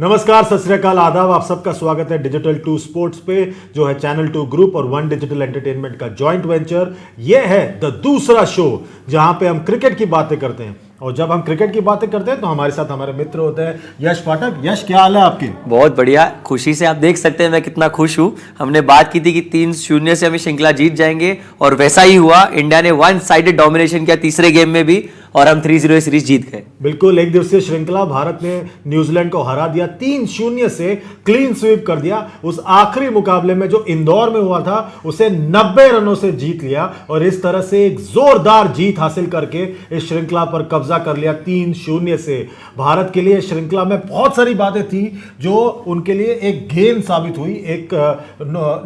नमस्कार, सत श्री अकाल, आदाब। आप सबका स्वागत है डिजिटल 2 स्पोर्ट्स पे, जो है चैनल 2 ग्रुप और वन डिजिटल एंटरटेनमेंट का जॉइंट वेंचर। ये है द दूसरा शो, जहां पे हम क्रिकेट की बातें करते हैं। और जब हम क्रिकेट की बातें करते हैं तो हमारे साथ हमारे मित्र होते हैं यश पाठक। यश, क्या हाल है आपके? बहुत बढ़िया, खुशी से आप देख सकते हैं मैं कितना खुश हूँ। हमने बात की थी कि 3-0 से हम श्रृंखला जीत जाएंगे और वैसा ही हुआ। इंडिया ने वन साइडेड डोमिनेशन किया तीसरे गेम में भी और हम 3-0 सीरीज जीत गए। बिल्कुल, एक दिवसीय श्रृंखला, भारत ने न्यूजीलैंड को हरा दिया, 3-0 से क्लीन स्वीप कर दिया। उस आखिरी मुकाबले में जो इंदौर में हुआ था उसे 90 रनों से जीत लिया और इस तरह से एक जोरदार जीत हासिल करके इस श्रृंखला पर कब्जा कर लिया 3-0 से। भारत के लिए श्रृंखला में बहुत सारी बातें थी जो उनके लिए एक गेन साबित हुई, एक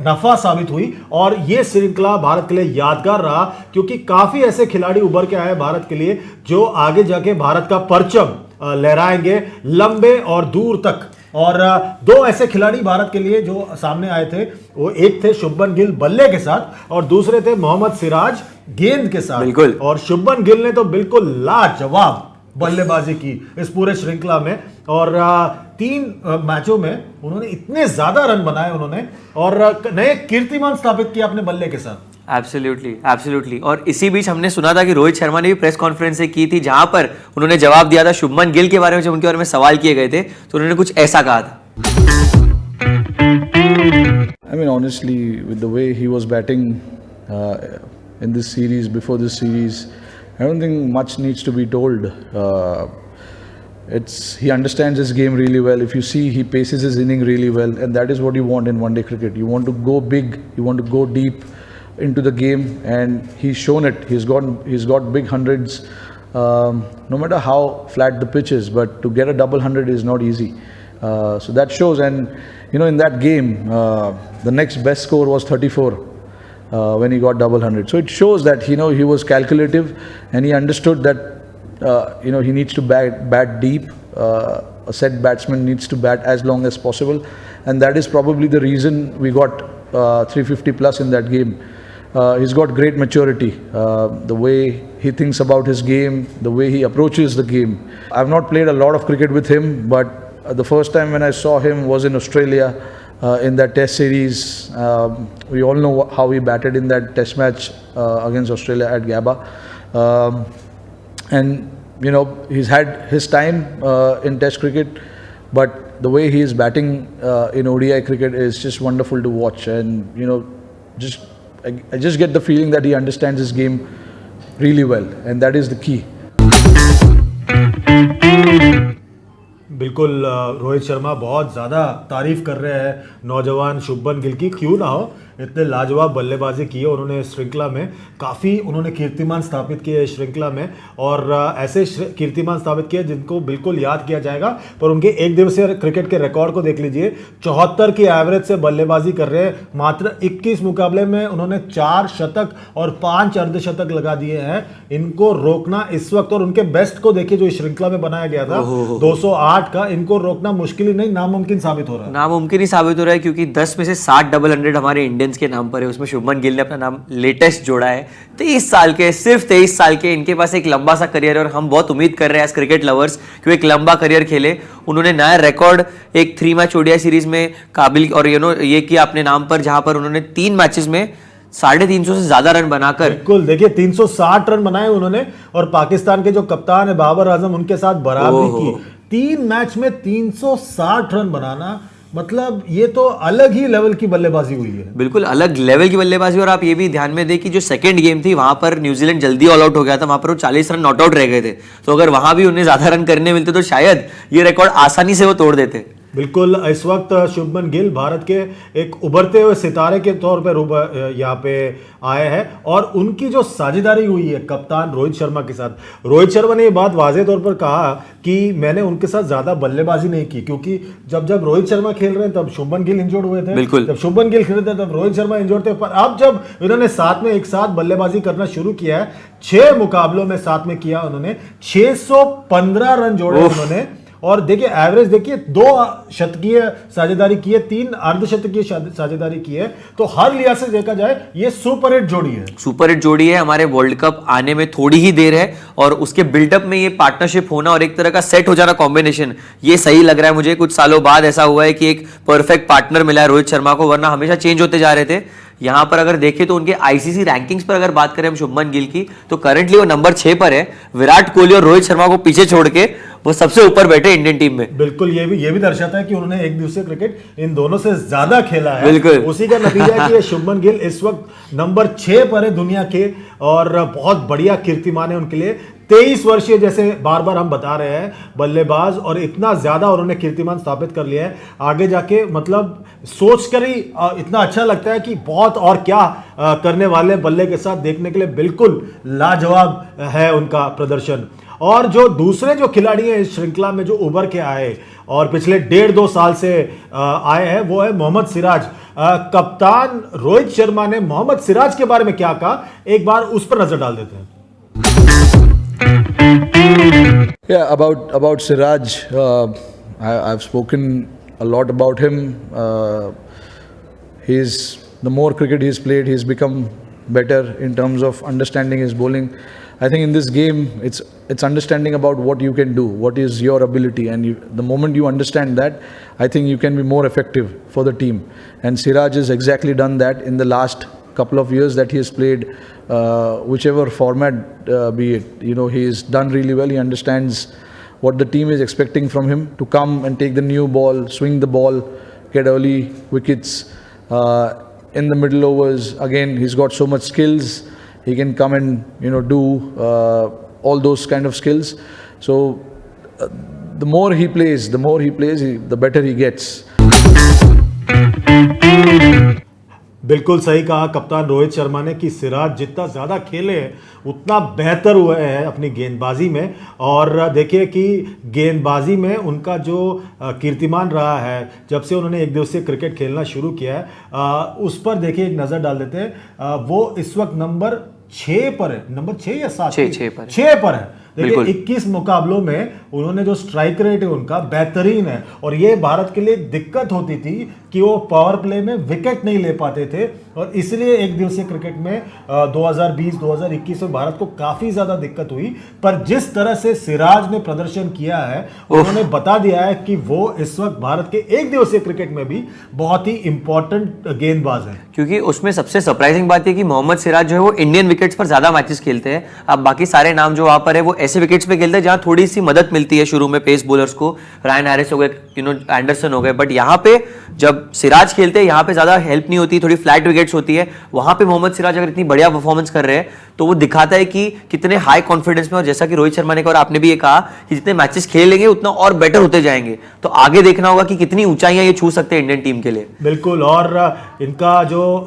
नफा साबित हुई और यह श्रृंखला भारत के लिए यादगार रहा, क्योंकि काफी ऐसे खिलाड़ी उभर के आए भारत के लिए जो आगे जाके भारत का परचम लहराएंगे लंबे और दूर तक। और दो ऐसे खिलाड़ी भारत के लिए जो सामने आए थे, वो एक थे शुभमन गिल बल्ले के साथ और दूसरे थे मोहम्मद सिराज गेंद के साथ। बिल्कुल। और शुभमन गिल ने तो बिल्कुल लाजवाब बल्लेबाजी की इस पूरे श्रृंखला में और 3 मैचों में उन्होंने इतने ज्यादा रन बनाए उन्होंने और नए कीर्तिमान स्थापित किया अपने बल्ले के साथ। एब्सोल्युटली। और इसी बीच हमने सुना था कि रोहित शर्मा ने भी प्रेस कॉन्फ्रेंस की थी, जहां पर उन्होंने जवाब दिया था शुभमन गिल के बारे में। जब उनके बारे में सवाल किए गए थे तो उन्होंने कुछ ऐसा कहा था। I mean, honestly, with the way he was batting in this series, before this series, I don't think much needs to be told. He understands his game really well. If you see, he paces his inning really well, and that is what you want in one-day cricket. You want to go big, you want to go deep into the game, and he's shown it. He's got big hundreds, no matter how flat the pitch is. But to get a double hundred is not easy. So that shows, and you know, in that game, the next best score was 34 when he got double hundred. So it shows that he was calculative and he understood that he needs to bat deep. A set batsman needs to bat as long as possible, and that is probably the reason we got 350 plus in that game. He's got great maturity, the way he thinks about his game, the way he approaches the game. I've not played a lot of cricket with him, but the first time when I saw him was in Australia in that test series. We all know how he batted in that test match against Australia at Gabba. And he's had his time in test cricket, but the way he is batting in ODI cricket is just wonderful to watch. And I just get the feeling that he understands his game really well, and that is the key. बिल्कुल, रोहित शर्मा बहुत ज़्यादा तारीफ कर रहे हैं नौजवान शुभमन गिल की। क्यों ना हो, इतने लाजवाब बल्लेबाजी की है उन्होंने इस श्रृंखला में। काफ़ी उन्होंने कीर्तिमान स्थापित किए इस श्रृंखला में और ऐसे कीर्तिमान स्थापित किए जिनको बिल्कुल याद किया जाएगा। पर उनके एक दिवसीय क्रिकेट के रिकॉर्ड को देख लीजिए, 74 की एवरेज से बल्लेबाजी कर रहे हैं। मात्र 21 मुकाबले में उन्होंने 4 शतक और 5 अर्धशतक लगा दिए हैं। इनको रोकना इस वक्त, और उनके बेस्ट को देखिए जो इस श्रृंखला में बनाया गया था 208 का, इनको रोकना मुश्किल ही नहीं, नामुमकिन साबित हो रहा है। क्योंकि 10 में से 60 डबल 100 हमारे इंडियंस के नाम पर है। उसमें शुभमन गिल ने अपना नाम लेटेस्ट जोड़ा है। 23 साल के, सिर्फ 23 साल के, इनके पास एक लंबा सा करियर है और हम बहुत उम्मीद कर रहे हैं एज क्रिकेट लवर्स कि वो एक लंबा करियर खेले। उन्होंने नया रिकॉर्ड एक 3 मैच ओडीआई सीरीज में काबिल और ये किया अपने नाम पर, जहां पर उन्होंने 3 मैचेस में 350 से ज्यादा रन बनाकर, बिल्कुल देखिए 360 रन बनाए उन्होंने और पाकिस्तान के जो कप्तान है बाबर आजम, उनके साथ बराबरी की। 3 मैच में 360 रन बनाना, मतलब ये तो अलग ही लेवल की बल्लेबाजी हुई है। बिल्कुल अलग लेवल की बल्लेबाजी। और आप ये भी ध्यान में दें कि जो सेकंड गेम थी वहां पर न्यूजीलैंड जल्दी ऑल आउट हो गया था, वहां पर वो 40 रन नॉट आउट रह गए थे। तो अगर वहां भी उन्हें ज्यादा रन करने मिलते तो शायद ये रिकॉर्ड आसानी से वो तोड़ देते। बिल्कुल, इस वक्त शुभमन गिल भारत के एक उभरते हुए सितारे के तौर पर यहाँ पे आए हैं और उनकी जो साझेदारी हुई है कप्तान रोहित शर्मा के साथ। रोहित शर्मा ने ये बात वाज़ेह तौर पर कहा कि मैंने उनके साथ ज़्यादा बल्लेबाजी नहीं की, क्योंकि जब रोहित शर्मा खेल रहे हैं तब शुभमन गिल इंजर्ड हुए थे। बिल्कुल। जब शुभमन गिल खेल रहे थे तब रोहित शर्मा इंजर्ड थे। पर अब जब इन्होंने साथ में एक साथ बल्लेबाजी करना शुरू किया है, 6 मुकाबलों में साथ में किया उन्होंने, 615 रन जोड़े उन्होंने और देखिए एवरेज देखिए 2 शतकीय साझेदारी की है, 3 अर्धशतकीय साझेदारी की है, तो हर लिहाज से देखा जाए ये सुपर हिट जोड़ी है। सुपर हिट जोड़ी है। हमारे वर्ल्ड कप आने में थोड़ी ही देर है और उसके बिल्डअप में ये पार्टनरशिप होना और एक तरह का सेट हो जाना कॉम्बिनेशन, ये सही लग रहा है मुझे। कुछ सालों बाद ऐसा हुआ है कि एक परफेक्ट पार्टनर मिला है रोहित शर्मा को, वरना हमेशा चेंज होते जा रहे थे। यहां पर अगर देखें तो उनके आईसीसी रैंकिंग्स पर अगर बात करें हम शुभमन गिल की, तो करंटली वो नंबर 6 पर है। विराट कोहली और रोहित शर्मा को पीछे छोड़ के वो सबसे ऊपर बैठे इंडियन टीम में। बिल्कुल, ये भी दर्शाता है कि उन्होंने एक दिवसीय क्रिकेट इन दोनों से ज्यादा खेला है। बिल्कुल उसी का नतीजा है कि ये शुभमन गिल इस वक्त नंबर 6 पर है दुनिया के, और बहुत बढ़िया कीर्तिमान है उनके लिए। 23 वर्षीय, जैसे बार बार हम बता रहे हैं, बल्लेबाज, और इतना ज्यादा उन्होंने कीर्तिमान स्थापित कर लिया है। आगे जाके मतलब सोचकर ही इतना अच्छा लगता है कि बहुत और क्या करने वाले बल्ले के साथ, देखने के लिए बिल्कुल लाजवाब है उनका प्रदर्शन। और जो दूसरे जो खिलाड़ी हैं इस श्रृंखला में जो उभर के आए और पिछले 1.5-2 साल से आए हैं, वो है मोहम्मद सिराज। कप्तान रोहित शर्मा ने मोहम्मद सिराज के बारे में क्या कहा, एक बार उस पर नजर डाल देते हैं। Yeah, about Siraj, I've spoken a lot about him. The more cricket he's played, he's become better in terms of understanding his bowling. I think in this game, it's understanding about what you can do, what is your ability, and the moment you understand that, I think you can be more effective for the team. And Siraj has exactly done that in the last couple of years that he has played, whichever format be it. You know, he has done really well. He understands what the team is expecting from him, to come and take the new ball, swing the ball, get early wickets in the middle overs. Again, he's got so much skills. He can come and do all those kind of skills. So the more he plays, the better he gets. बिल्कुल सही कहा कप्तान रोहित शर्मा ने कि सिराज जितना ज़्यादा खेले उतना बेहतर हुए हैं अपनी गेंदबाजी में। और देखिए कि गेंदबाजी में उनका जो कीर्तिमान रहा है जब से उन्होंने एक दिवसीय क्रिकेट खेलना शुरू किया है, उस पर देखिए एक नज़र डाल देते हैं। वो इस वक्त नंबर 6 पर है, नंबर 6 या 7? 6 पर है। देखिए 21 मुकाबलों में उन्होंने जो स्ट्राइक रेट है उनका बेहतरीन है, और ये भारत के लिए दिक्कत होती थी कि वो पावर प्ले में विकेट नहीं ले पाते थे, और इसलिए एक दिवसीय क्रिकेट में 2020-2021 में भारत को काफी ज्यादा दिक्कत हुई। पर जिस तरह से सिराज ने प्रदर्शन किया है, उन्होंने बता दिया है कि वो इस वक्त भारत के एक दिवसीय क्रिकेट में भी बहुत ही इंपॉर्टेंट गेंदबाज है। क्योंकि उसमें सबसे सरप्राइजिंग बात है कि मोहम्मद सिराज जो है वो इंडियन विकेट्स पर ज्यादा मैचेस खेलते हैं। अब बाकी सारे नाम जो वहां पर है वो ऐसे विकेट्स पे खेलते हैं जहां थोड़ी सी मदद मिलती है शुरू में पेस बॉलर्स को, रायन हैरिस हो गए, एंडरसन हो गए, बट यहाँ पे जब सिराज खेलते हैं यहाँ पे ज्यादा हेल्प नहीं होती, थोड़ी फ्लैट विकेट्स होती है। वहां पे मोहम्मद सिराज अगर इतनी बढ़िया परफॉर्मेंस कर रहे हैं तो वो दिखाता है कि कितने हाई कॉन्फिडेंस में, और जैसा कि रोहित शर्मा ने कहा और आपने भी ये कहा कि जितने मैचेस खेलेंगे उतना और बेटर होते जाएंगे। तो आगे देखना होगा कि कितनी ऊंचाइयां ये छू सकते हैं इंडियन टीम के लिए। बिल्कुल, और इनका जो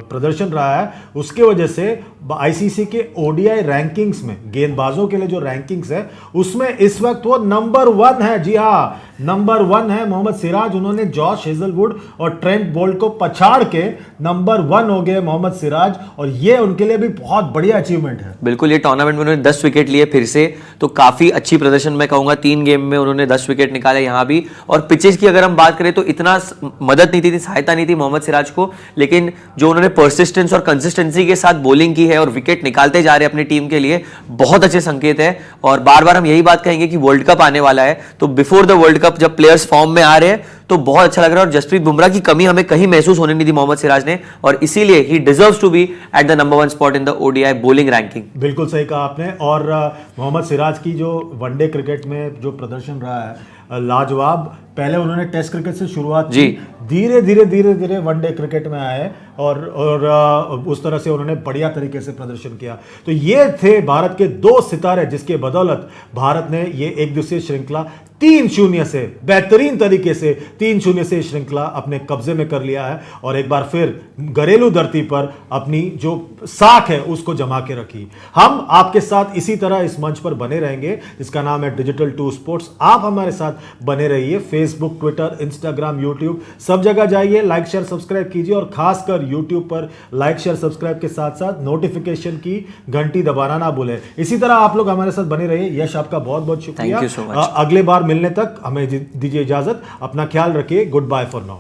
प्रदर्शन रहा है उसके वजह से आईसीसी के ओडीआई रैंकिंग्स में गेंदबाजों के लिए जो रैंकिंग्स है उसमें इस वक्त वो नंबर 1 है। जी हाँ, नंबर 1 है मोहम्मद सिराज। उन्होंने जॉश हेजलवुड और ट्रेंट बोल्ट को पछाड़ के नंबर 1 हो गए मोहम्मद सिराज, और ये उनके लिए भी बहुत बढ़िया अचीवमेंट है। बिल्कुल, ये टूर्नामेंट में उन्होंने 10 विकेट लिए फिर से, तो काफी अच्छी प्रदर्शन मैं कहूंगा। 3 गेम में उन्होंने 10 विकेट निकाले यहाँ भी। और पिचेस की अगर हम बात करें तो इतना मदद नहीं थी, सहायता नहीं थी मोहम्मद सिराज को, लेकिन जो उन्होंने परसिस्टेंस और कंसिस्टेंसी के साथ बॉलिंग की है और विकेट निकालते जा रहे हैं अपनी टीम के लिए, बहुत अच्छे संकेत है। और बार बार हम यही बात कहेंगे कि वर्ल्ड कप आने वाला है, तो बिफोर द वर्ल्ड कप जब प्लेयर्स फॉर्म में आ रहे हैं तो बहुत अच्छा लग रहा है। और जसप्रीत बुमराह की कमी हमें कहीं महसूस होने नहीं दी मोहम्मद सिराज ने, और इसीलिए ही deserves to be at the number 1 spot in the ODI bowling ranking. बिल्कुल सही कहा आपने। और मोहम्मद सिराज की जो वनडे क्रिकेट में जो प्रदर्शन रहा है लाजवाब। पहले उन्होंने टेस्ट क्रिकेट से शुरुआत की, धीरे धीरे वनडे क्रिकेट में आए, और उस तरह से उन्होंने बढ़िया तरीके से प्रदर्शन किया। तो ये थे भारत के 2 सितारे जिसके बदौलत भारत ने ये एक दिवसीय श्रृंखला 3-0 से बेहतरीन तरीके से 3-0 से श्रृंखला अपने कब्जे में कर लिया है और एक बार फिर घरेलू धरती पर अपनी जो साख है उसको जमा के रखी। हम आपके साथ इसी तरह इस मंच पर बने रहेंगे, इसका नाम है डिजिटल 2 स्पोर्ट्स। आप हमारे साथ बने रहिए, फेसबुक, ट्विटर, इंस्टाग्राम, यूट्यूब, सब जगह जाइए, लाइक शेयर सब्सक्राइब कीजिए और खासकर यूट्यूब पर लाइक शेयर सब्सक्राइब के साथ साथ नोटिफिकेशन की घंटी दबाना ना भूलें। इसी तरह आप लोग हमारे साथ बने रहिए। यश, आपका बहुत बहुत शुक्रिया। Thank you so much. अगले बार मिलने तक हमें दीजिए इजाजत, अपना ख्याल रखिए। Good bye for now.